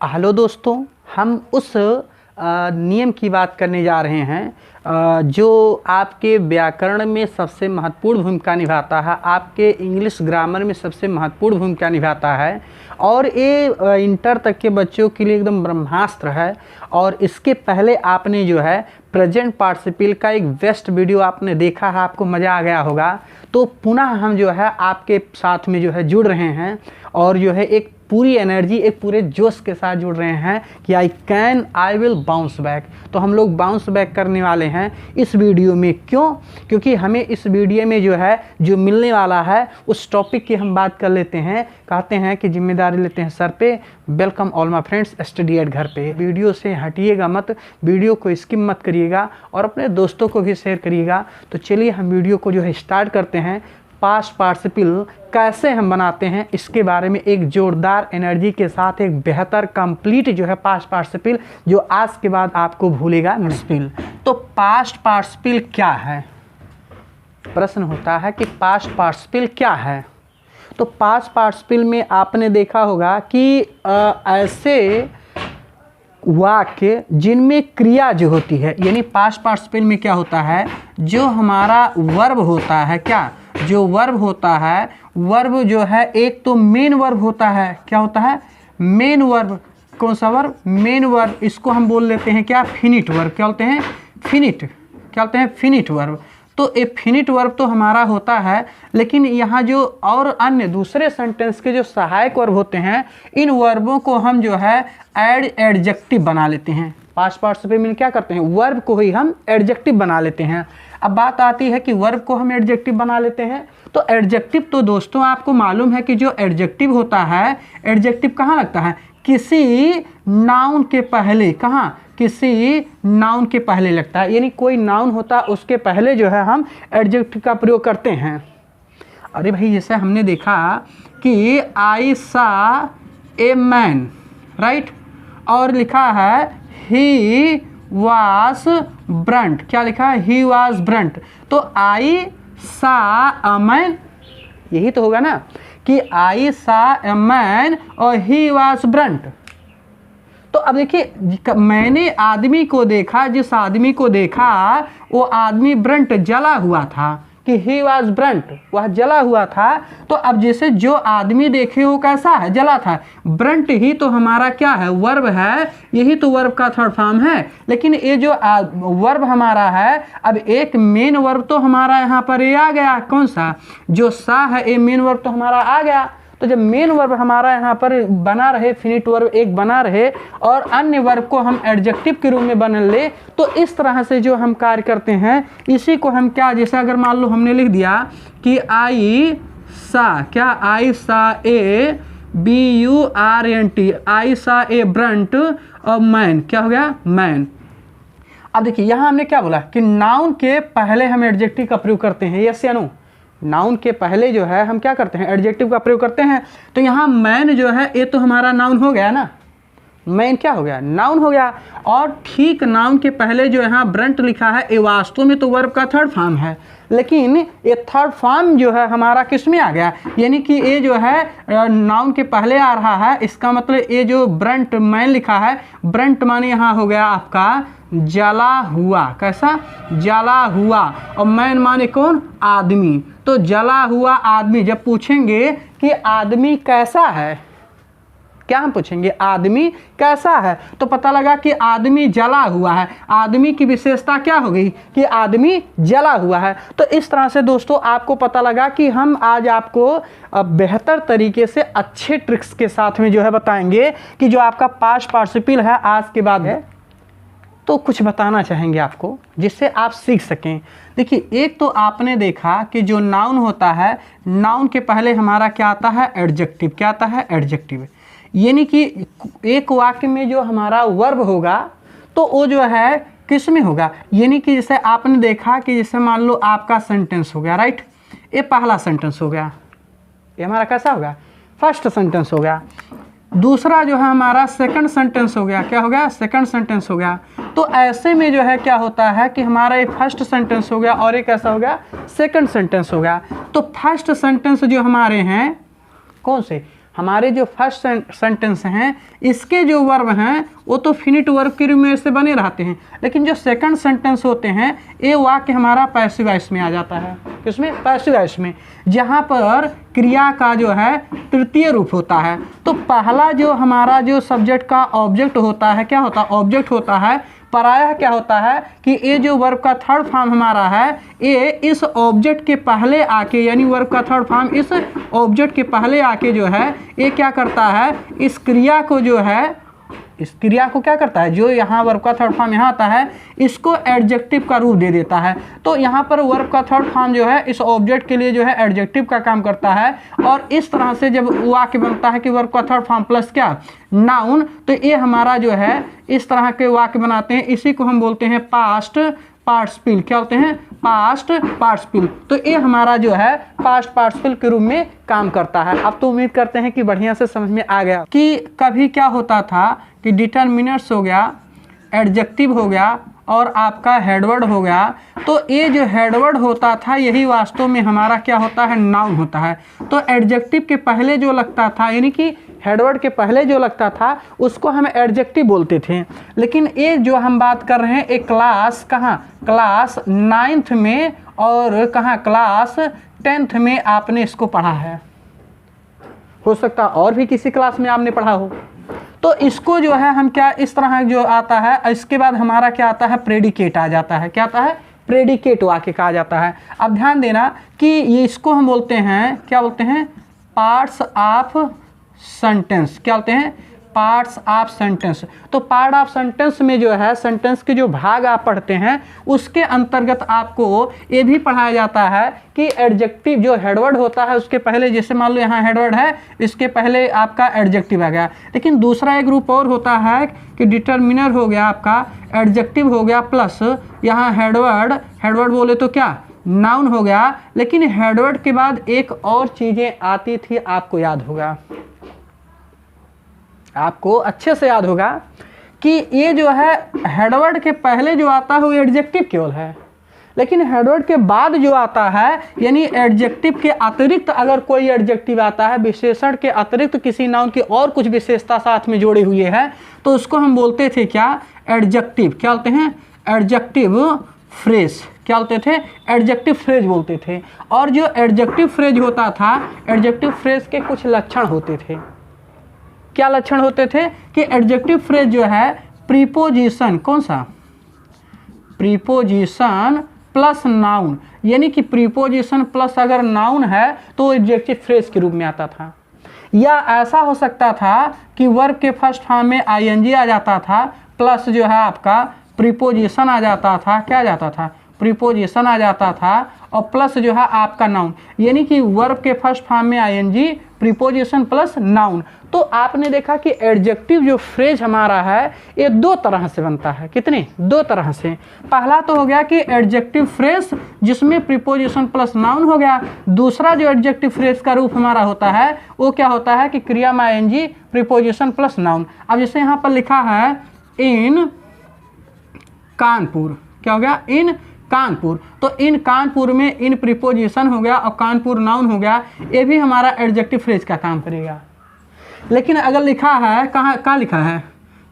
Hello दोस्तों, हम उस नियम की बात करने जा रहे हैं जो आपके व्याकरण में सबसे महत्वपूर्ण भूमिका निभाता है, आपके इंग्लिश ग्रामर में सबसे महत्वपूर्ण भूमिका निभाता है और ये इंटर तक के बच्चों के लिए एकदम ब्रह्मास्त्र है। और इसके पहले आपने जो है प्रेजेंट पार्टिसिपल का एक बेस्ट वीडियो आपने देखा है, आपको मज़ा आ गया होगा। तो पुनः हम जो है आपके साथ में जो है जुड़ रहे हैं और जो है एक पूरी एनर्जी, एक पूरे जोश के साथ जुड़ रहे हैं कि आई विल बाउंस बैक। तो हम लोग बाउंस बैक करने वाले हैं इस वीडियो में। क्यों? क्योंकि हमें इस वीडियो में जो है जो मिलने वाला है उस टॉपिक की हम बात कर लेते हैं। कहते हैं कि जिम्मेदारी लेते हैं सर पे। Welcome all my friends, study eight घर पे। वीडियो से हटिएगा मत, वीडियो को स्किप मत करिएगा और अपने दोस्तों को भी शेयर करिएगा। तो चलिए हम वीडियो को जो है स्टार्ट करते हैं। पास्ट पार्टिसिपल कैसे हम बनाते हैं इसके बारे में एक जोरदार एनर्जी के साथ एक बेहतर कंप्लीट जो है पास्ट पार्टिसिपल जो आज के बाद आपको भूलेगा नहीं। तो पास्ट पार्टिसिपल क्या है? प्रश्न होता है कि पास्ट पार्टिसिपल क्या है। तो पास्ट पार्टिसिपल में आपने देखा होगा कि ऐसे वाक्य जिनमें क्रिया जो होती है, यानी पास्ट पार्टिसिपल में क्या होता है, जो हमारा वर्ब होता है, क्या जो वर्ब होता है, वर्ब जो है एक तो मेन वर्ब होता है। क्या होता है? Main verb. कौन सा वर्ब? Main verb. इसको हम बोल लेते हैं क्या? Finite verb. क्या बोलते हैं? फिनिट। क्या बोलते हैं? Finite verb. तो ए फिनिट वर्ब तो हमारा होता है, लेकिन यहाँ जो और अन्य दूसरे सेंटेंस के जो सहायक वर्ब होते हैं, इन वर्बों को हम जो है एडजेक्टिव बना लेते हैं। पास्ट पार्टिसिपल में क्या करते हैं? वर्ब को ही हम एडजेक्टिव बना लेते हैं। अब बात आती है कि वर्ब को हम एडजेक्टिव बना लेते हैं, तो एडजेक्टिव तो दोस्तों आपको मालूम है कि जो एडजेक्टिव होता है, एडजेक्टिव कहाँ लगता है? किसी नाउन के पहले। कहाँ? किसी नाउन के पहले लगता है, यानी कोई नाउन होता है उसके पहले जो है हम एडजेक्टिव का प्रयोग करते हैं। अरे भाई, जैसे हमने देखा कि आई सा ए मैन, राइट, और लिखा है ही वाज ब्रंट। क्या लिखा है? He was Brunt. तो आई सा अ मैन, यही तो होगा ना कि आई सा अ मैन और ही वाज ब्रंट। तो अब देखिए, मैंने आदमी को देखा, जिस आदमी को देखा वो आदमी ब्रंट जला हुआ था, कि ही वाज ब्रंट, वह जला हुआ था। तो अब जैसे जो आदमी देखे वो कैसा है? जला था। ब्रंट ही तो हमारा क्या है? वर्ब है। यही तो वर्ब का थर्ड फॉर्म है। लेकिन ये जो वर्ब हमारा है, अब एक मेन वर्ब तो हमारा यहाँ पर ये आ गया। कौन सा? जो सा है, ये मेन वर्ब तो हमारा आ गया। तो जब मेन वर्ब हमारा यहाँ पर बना रहे, फिनिट वर्ब एक बना रहे और अन्य वर्ब को हम एडजेक्टिव के रूप में बना ले, तो इस तरह से जो हम कार्य करते हैं इसी को हम क्या, जैसे अगर मान लो हमने लिख दिया कि आई सा, क्या आई सा ए BURNT, आई सा ए ब्रंट और मैन। क्या हो गया? मैन। अब देखिए यहाँ हमने क्या बोला कि नाउन के पहले हम एडजेक्टिव का प्रयोग करते हैं। यस या नो? नाउन के पहले जो है हम क्या करते हैं? एडजेक्टिव का प्रयोग करते हैं। तो यहाँ मैन जो है ये तो हमारा नाउन हो गया ना। मैन क्या हो गया? नाउन हो गया। और ठीक नाउन के पहले जो यहाँ ब्रंट लिखा है, ये वास्तव में तो वर्ब का थर्ड फॉर्म है, लेकिन ये थर्ड फॉर्म जो है हमारा किस में आ गया? यानी कि ये जो है नाउन के पहले आ रहा है। इसका मतलब ये जो ब्रंट मैन लिखा है, ब्रंट माने यहाँ हो गया आपका जला हुआ। कैसा? जला हुआ। और मैन माने कौन? आदमी। तो जला हुआ आदमी। जब पूछेंगे कि आदमी कैसा है, क्या हम पूछेंगे? आदमी कैसा है, तो पता लगा कि आदमी जला हुआ है। आदमी की विशेषता क्या हो गई? कि आदमी जला हुआ है। तो इस तरह से दोस्तों आपको पता लगा कि हम आज आपको बेहतर तरीके से अच्छे ट्रिक्स के साथ में जो है बताएंगे कि जो आपका पास्ट पार्टिसिपल है आज के बाद है, तो कुछ बताना चाहेंगे आपको जिससे आप सीख सकें। देखिए, एक तो आपने देखा कि जो नाउन होता है, नाउन के पहले हमारा क्या आता है? एडजेक्टिव। क्या आता है? एडजेक्टिव। यानी कि एक वाक्य में जो हमारा वर्ब होगा तो वो जो है किस में होगा? यानी कि जैसे आपने देखा कि जैसे मान लो आपका सेंटेंस हो गया, राइट, ये पहला सेंटेंस हो गया, ये हमारा कैसा होगा? फर्स्ट सेंटेंस हो गया। दूसरा जो है हमारा सेकंड सेंटेंस हो गया। क्या हो गया? सेकंड सेंटेंस हो गया। तो ऐसे में जो है क्या होता है कि हमारा एक फर्स्ट सेंटेंस हो गया और एक ऐसा हो गया सेकंड सेंटेंस हो गया। तो फर्स्ट सेंटेंस जो हमारे हैं कौन से? हमारे जो फर्स्ट सेंटेंस हैं इसके जो वर्ब हैं वो तो फिनिट वर्ब के रूप में से बने रहते हैं, लेकिन जो सेकंड सेंटेंस होते हैं ये वाक्य हमारा पैसिव वॉइस में आ जाता है। किसमें? पैसिव वॉइस में, जहाँ पर क्रिया का जो है तृतीय रूप होता है। तो पहला जो हमारा जो सब्जेक्ट का ऑब्जेक्ट होता है, क्या होता है? ऑब्जेक्ट होता है। प्रायः क्या होता है कि ये जो वर्ब का थर्ड फॉर्म हमारा है ये इस ऑब्जेक्ट के पहले आके, यानी वर्ब का थर्ड फॉर्म इस ऑब्जेक्ट के पहले आके जो है ये क्या करता है, इस क्रिया को जो है, इस क्रिया को क्या करता है, जो यहाँ वर्ब का थर्ड फॉर्म यहाँ आता है इसको एडजेक्टिव का रूप दे देता है। तो यहाँ पर वर्ब का थर्ड फॉर्म जो है इस ऑब्जेक्ट के लिए जो है एडजेक्टिव का काम करता है। और इस तरह से जब वाक्य बनता है कि वर्ब का थर्ड फॉर्म प्लस क्या, नाउन, तो ये हमारा जो है इस तरह के वाक्य बनाते हैं। इसी को हम बोलते हैं पास्ट पार्टिसिपल। क्या बोलते हैं? Past participle. तो ये हमारा जो है पास्ट पार्टिसिपल के रूप में काम करता है। अब तो उम्मीद करते हैं कि बढ़िया से समझ में आ गया कि कभी क्या होता था कि डिटरमिनर्स हो गया, एडजेक्टिव हो गया और आपका हेडवर्ड हो गया। तो ये जो हेडवर्ड होता था यही वास्तव में हमारा क्या होता है, नाउन होता है। तो एडजेक्टिव के पहले जो लगता था, यानी कि हेडवर्ड के पहले जो लगता था उसको हम एडजेक्टिव बोलते थे। लेकिन ये जो हम बात कर रहे हैं एक क्लास, कहाँ, क्लास 9th में और कहाँ, क्लास 10th में आपने इसको पढ़ा है। हो सकता और भी किसी क्लास में आपने पढ़ा हो। तो इसको जो है हम क्या, इस तरह जो आता है, इसके बाद हमारा क्या आता है, प्रेडिकेट आ जाता है। क्या आता है? प्रेडिकेट वाक्य कहा जाता है। अब ध्यान देना कि ये इसको हम बोलते हैं, क्या बोलते हैं, पार्ट्स ऑफ सेंटेंस। क्या बोलते हैं? Parts of sentence. तो पार्ट ऑफ सेंटेंस में जो है सेंटेंस के जो भाग आप पढ़ते हैं उसके अंतर्गत आपको ये भी पढ़ाया जाता है कि एडजेक्टिव जो हेडवर्ड होता है उसके पहले, जैसे मान लो यहाँ हेडवर्ड है, इसके पहले आपका एडजेक्टिव आ गया। लेकिन दूसरा एक ग्रुप और होता है कि डिटरमिनर हो गया आपका, एडजेक्टिव हो गया, प्लस यहाँ हेडवर्ड, हेडवर्ड बोले तो क्या, नाउन हो गया। लेकिन हेडवर्ड के बाद एक और चीज़ें आती थी, आपको याद होगा, आपको अच्छे से याद होगा कि ये जो है हेडवर्ड के पहले जो आता है वो एडजेक्टिव केवल है, लेकिन हेडवर्ड के बाद जो आता है, यानी एडजेक्टिव के अतिरिक्त अगर कोई एडजेक्टिव आता है, विशेषण के अतिरिक्त किसी नाउन की और कुछ विशेषता साथ में जोड़े हुए है, तो उसको हम बोलते थे क्या, एडजेक्टिव। क्या बोलते हैं? Adjective phrase. क्या बोलते थे? एडजेक्टिव फ्रेज बोलते थे। और जो एडजेक्टिव फ्रेज होता था, एडजेक्टिव फ्रेज के कुछ लक्षण होते थे। क्या लक्षण होते थे कि एडजेक्टिव फ्रेज जो है प्रीपोजिशन, कौन सा, प्रीपोजिशन प्लस नाउन, यानी कि प्रीपोजिशन प्लस अगर नाउन है तो एडजेक्टिव फ्रेज के रूप में आता था। या ऐसा हो सकता था कि वर्ब के फर्स्ट फॉर्म में आईएनजी आ जाता था, प्लस जो है आपका प्रीपोजिशन आ जाता था। क्या आ जाता था? प्रीपोजिशन आ जाता था, और प्लस जो है आपका नाउन, यानी कि वर्ब के फर्स्ट फॉर्म में आईएनजी, प्रीपोजिशन प्लस नाउन। तो आपने देखा कि एडजेक्टिव जो फ्रेज हमारा है ये दो तरह से बनता है। कितने? दो तरह से। पहला तो हो गया कि एडजेक्टिव फ्रेज जिसमें प्रीपोजिशन प्लस नाउन हो गया। दूसरा जो एडजेक्टिव फ्रेज का रूप हमारा होता है वो क्या होता है कि क्रिया में आईएनजी, प्रीपोजिशन प्लस नाउन। अब जैसे यहाँ पर लिखा है इन कानपुर, क्या हो गया, इन कानपुर। तो इन कानपुर में इन प्रीपोजिशन हो गया और कानपुर नाउन हो गया, ये भी हमारा एडजेक्टिव फ्रेज का काम करेगा। लेकिन अगर लिखा है, कहाँ लिखा है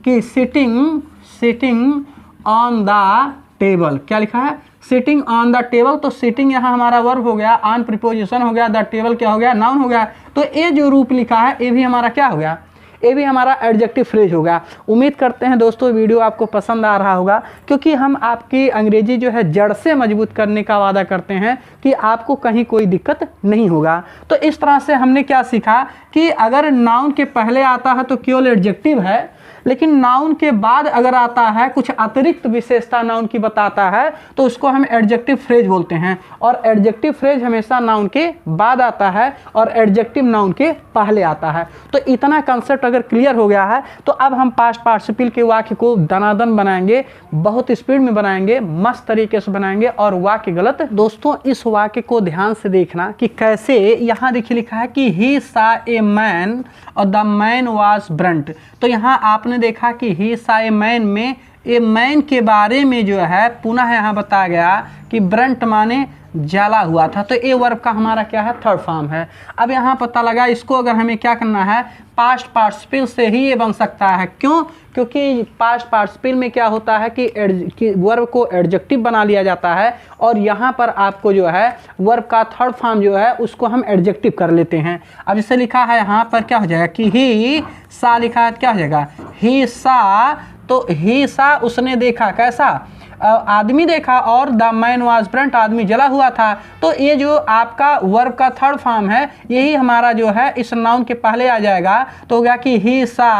कि सिटिंग ऑन द टेबल, क्या लिखा है, सिटिंग ऑन द टेबल। तो सिटिंग यहाँ हमारा वर्ब हो गया, ऑन प्रीपोजिशन हो गया, द टेबल क्या हो गया, नाउन हो गया। तो ये जो रूप लिखा है ये भी हमारा क्या हो गया, ये भी हमारा एडजेक्टिव फ्रेज होगा। उम्मीद करते हैं दोस्तों वीडियो आपको पसंद आ रहा होगा, क्योंकि हम आपकी अंग्रेजी जो है जड़ से मजबूत करने का वादा करते हैं कि आपको कहीं कोई दिक्कत नहीं होगा। तो इस तरह से हमने क्या सीखा कि अगर नाउन के पहले आता है तो केवल एडजेक्टिव है, लेकिन नाउन के बाद अगर आता है कुछ अतिरिक्त विशेषता नाउन की बताता है तो उसको हम एडजेक्टिव फ्रेज बोलते हैं। और एडजेक्टिव फ्रेज हमेशा नाउन के बाद आता है और एडजेक्टिव नाउन के पहले आता है। तो इतना कंसेप्ट अगर क्लियर हो गया है तो अब हम पास्ट पार्टिसिपल के वाक्य को दनादन बनाएंगे, बहुत स्पीड में बनाएंगे, मस्त तरीके से बनाएंगे और वाक्य गलत। दोस्तों इस वाक्य को ध्यान से देखना कि कैसे, यहाँ देखिए लिखा है कि ही सा ए मैन और द मैन वाज ब्रंट। तो यहाँ आपने देखा कि ही सा ए मैन में ए मैन के बारे में जो है पुनः यहाँ बताया गया कि ब्रंट माने जला हुआ था। तो ये वर्ब का हमारा क्या है, थर्ड फॉर्म है। अब यहाँ पता लगा इसको अगर हमें क्या करना है, पास्ट पार्टिसिपल से ही ये बन सकता है। क्यों? क्योंकि पास्ट पार्टिसिपल में क्या होता है कि वर्ब को एडजेक्टिव बना लिया जाता है और यहाँ पर आपको जो है वर्ब का थर्ड फॉर्म जो है उसको हम एडजेक्टिव कर लेते हैं। अब जैसे लिखा है यहाँ पर क्या हो जाएगा कि ही सा लिखा है, क्या हो जाएगा ही सा। तो ही सा उसने देखा, कैसा आदमी देखा, और द मैन वाज बर्न्ट आदमी जला हुआ था। तो ये जो आपका वर्ब का थर्ड फॉर्म है यही हमारा जो है इस नाउन के पहले आ जाएगा। तो हो गया कि ही सा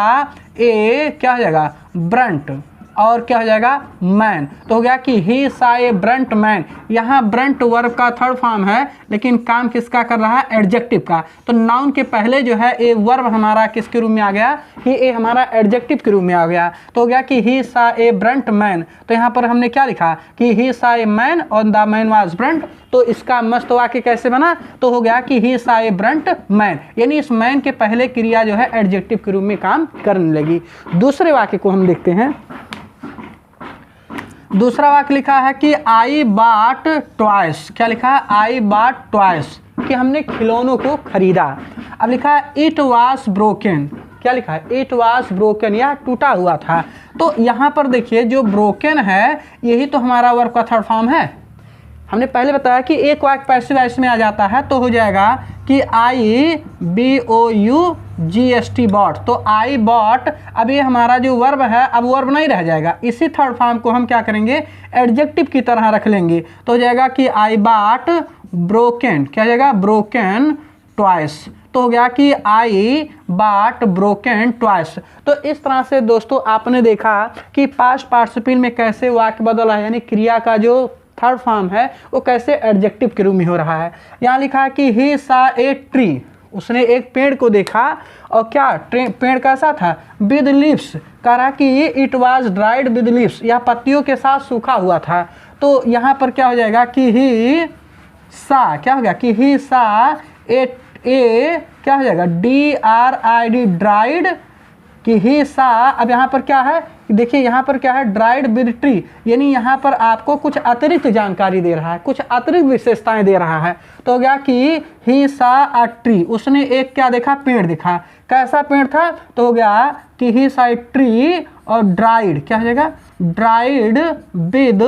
ए क्या हो जाएगा ब्रंट, और क्या हो जाएगा मैन। तो हो गया कि ही सा ए ब्रंट मैन। यहाँ ब्रंट वर्ब का थर्ड फॉर्म है लेकिन काम किसका कर रहा है, एडजेक्टिव का। तो नाउन के पहले जो है ए वर्ब हमारा किसके रूप में आ गया, ही ए हमारा एडजेक्टिव के रूप में आ गया। तो हो गया कि ही सा ए ब्रंट मैन। तो यहाँ पर हमने क्या लिखा कि ही सा ए मैन और द मैन वाज ब्रंट। तो इसका मस्त वाक्य कैसे बना, तो हो गया कि ही सा ए ब्रंट मैन, यानी इस मैन के पहले क्रिया जो है एडजेक्टिव के रूप में काम करने लगी। दूसरे वाक्य को हम देखते हैं। दूसरा वाक्य लिखा है कि आई बाट ट्वाइस। क्या लिखा है, आई बाट ट्वाइस, कि हमने खिलौनों को खरीदा। अब लिखा है इट वाज ब्रोकन। क्या लिखा है, इट वाज ब्रोकन, यह टूटा हुआ था। तो यहाँ पर देखिए जो ब्रोकन है यही तो हमारा वर्ब का थर्ड फॉर्म है। हमने पहले बताया कि एक वाक्य पैसिव वॉइस में आ जाता है तो हो जाएगा कि I B O U G H T bought. तो आई बॉट, अब ये हमारा जो वर्ब है अब वर्ब नहीं रह जाएगा, इसी थर्ड फॉर्म को हम क्या करेंगे एडजेक्टिव की तरह रख लेंगे। तो हो जाएगा कि आई बॉट ब्रोकन, क्या हो जाएगा ब्रोकन ट्वाइस। तो हो गया कि आई बाट ब्रोकन ट्वाइस। तो इस तरह से दोस्तों आपने देखा कि पास्ट पार्टिसिपल में कैसे वाक्य बदला है, यानी क्रिया का जो थर्ड फॉर्म है वो कैसे एडजेक्टिव के रूप में हो रहा है। यहाँ लिखा है कि ही सा ए ट्री, उसने एक पेड़ को देखा और क्या पेड़ कैसा था, विद लीव्स। कह रहा कि it was dried with leaves, यह पत्तियों के साथ सूखा हुआ था। तो यहाँ पर क्या हो जाएगा कि ही सा, क्या हो गया कि ही सा ए क्या हो जाएगा DRID ड्राइड, कि ही सा। अब यहाँ पर क्या है, देखिए यहाँ पर क्या है ड्राइड विद ट्री, यानी यहाँ पर आपको कुछ अतिरिक्त जानकारी दे रहा है, कुछ अतिरिक्त विशेषताएं दे रहा है। तो हो गया कि ही सा अ ट्री, उसने एक क्या देखा, पेड़ देखा। कैसा पेड़ था, तो हो गया कि ही सा ए ट्री और ड्राइड, क्या हो जाएगा ड्राइड विद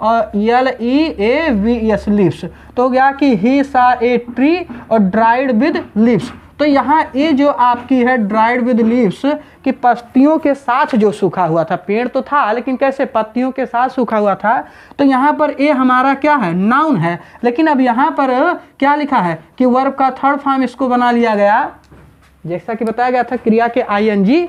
और LEAVES लीव्स। तो हो गया कि ही सा ए ट्री और ड्राइड विद लीव्स। तो यहाँ ये जो आपकी है ड्राइड विद लीव्स कि पत्तियों के साथ जो सूखा हुआ था, पेड़ तो था लेकिन कैसे पत्तियों के साथ सूखा हुआ था। तो यहाँ पर ये हमारा क्या है, नाउन है। लेकिन अब यहाँ पर क्या लिखा है कि वर्ब का थर्ड फॉर्म इसको बना लिया गया, जैसा कि बताया गया था क्रिया के ING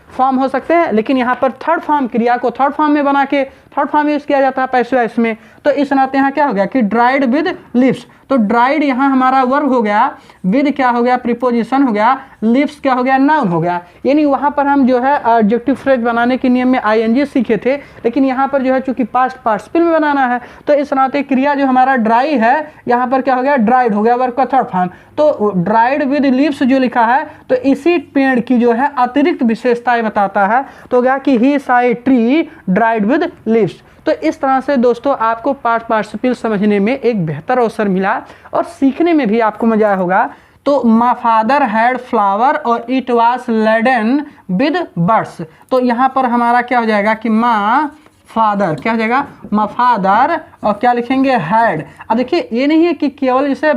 फॉर्म हो सकते हैं, लेकिन यहाँ पर थर्ड फॉर्म, क्रिया को थर्ड फॉर्म में बना के थर्ड फॉर्म यूज किया जाता है पैसिव वॉइस में। तो इस नाते यहाँ क्या हो गया कि ड्राइड विद लीव्स। तो ड्राइड यहाँ हमारा वर्ब हो गया, विद क्या हो गया प्रीपोजिशन हो गया, लीव्स क्या हो गया नाउन हो गया। यानी वहाँ पर हम जो है एडजेक्टिव फ्रेज बनाने के नियम में ING सीखे थे, लेकिन यहाँ पर जो है चूंकि पास्ट पार्टिसिपल में बनाना है तो इस नाते क्रिया जो हमारा ड्राई है यहाँ पर क्या हो गया ड्राइड हो गया वर्ब का थर्ड फॉर्म। तो ड्राइड विद लीव्स जो लिखा है तो इसी पेड़ की जो है अतिरिक्त विशेषताएं बताता है। तो हो गया कि ही सा a tree dried with leaves. तो इस तरह से दोस्तों आपको पास्ट पार्टिसिपल समझने में एक बेहतर अवसर मिला और सीखने में भी आपको मजा होगा। तो माय फादर हैड फ्लावर और it was laden with birds. तो यहाँ पर हमारा क्या हो जाएगा कि माँ फादर, क्या हो जाएगा माय फादर और क्या लिखेंगे हैड। अब देखिए ये नहीं है कि केवल जैसे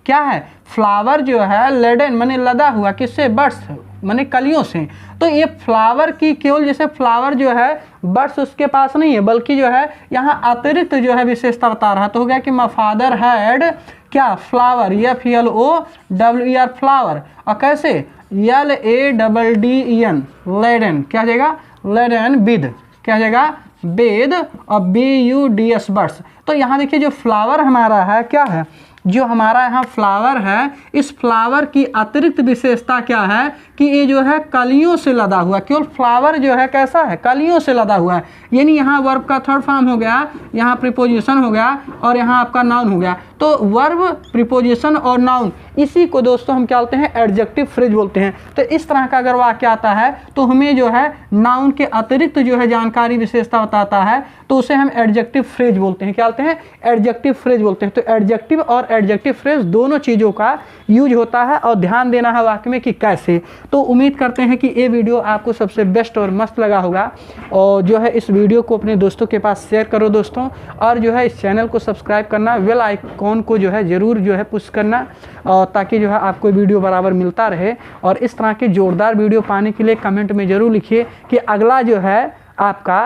क्या है फ्लावर जो है लेडन माने लदा हुआ, किससे बर्ड्स माने कलियों से। तो ये फ्लावर की केवल जैसे फ्लावर जो है बर्ड्स उसके पास नहीं है, बल्कि जो है यहाँ अतिरिक्त जो है विशेषता बता रहा। तो हो गया कि माय फादर हैड क्या फ्लावर, FLOWER फ्लावर, और कैसे LADDEN लेडन, क्या हो जाएगा लेडन विद, क्या हो जाएगा विद और BUDS बर्ड्स। तो यहाँ देखिए जो फ्लावर हमारा है क्या है, जो हमारा यहाँ फ्लावर है इस फ्लावर की अतिरिक्त विशेषता क्या है कि ये जो है कलियों से लदा हुआ, केवल फ्लावर जो है कैसा है कलियों से लदा हुआ है। यानी यहाँ वर्ब का थर्ड फॉर्म हो गया, यहाँ प्रीपोजिशन हो गया और यहाँ आपका नाउन हो गया। तो वर्ब, प्रीपोजिशन और नाउन, इसी को दोस्तों हम क्या बोलते हैं, एडजेक्टिव फ्रेज बोलते हैं। तो इस तरह का अगर वाक्य आता है तो हमें जो है नाउन के अतिरिक्त जो है जानकारी विशेषता बताता है, तो उसे हम एडजेक्टिव फ्रेज बोलते हैं। क्या बोलते हैं, एडजेक्टिव फ्रेज बोलते हैं। तो एडजेक्टिव और एडजेक्टिव फ्रेज दोनों चीज़ों का यूज होता है और ध्यान देना है वाक्य में कि कैसे। तो उम्मीद करते हैं कि ये वीडियो आपको सबसे बेस्ट और मस्त लगा होगा, और जो है इस वीडियो को अपने दोस्तों के पास शेयर करो दोस्तों, और जो है इस चैनल को सब्सक्राइब करना, बेल आइकॉन को जो है ज़रूर जो है पुश करना, और ताकि जो है आपको वीडियो बराबर मिलता रहे। और इस तरह के जोरदार वीडियो पाने के लिए कमेंट में ज़रूर लिखिए कि अगला जो है आपका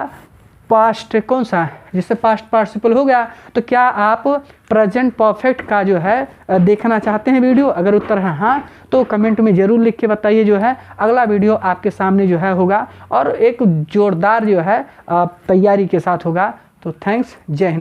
पास्ट कौन सा है, जिससे पास्ट पार्टिसिपल हो गया, तो क्या आप प्रेजेंट परफेक्ट का जो है देखना चाहते हैं वीडियो। अगर उत्तर है हाँ, तो कमेंट में ज़रूर लिख के बताइए, जो है अगला वीडियो आपके सामने जो है होगा और एक जोरदार जो है तैयारी के साथ होगा। तो थैंक्स, जय हिंद।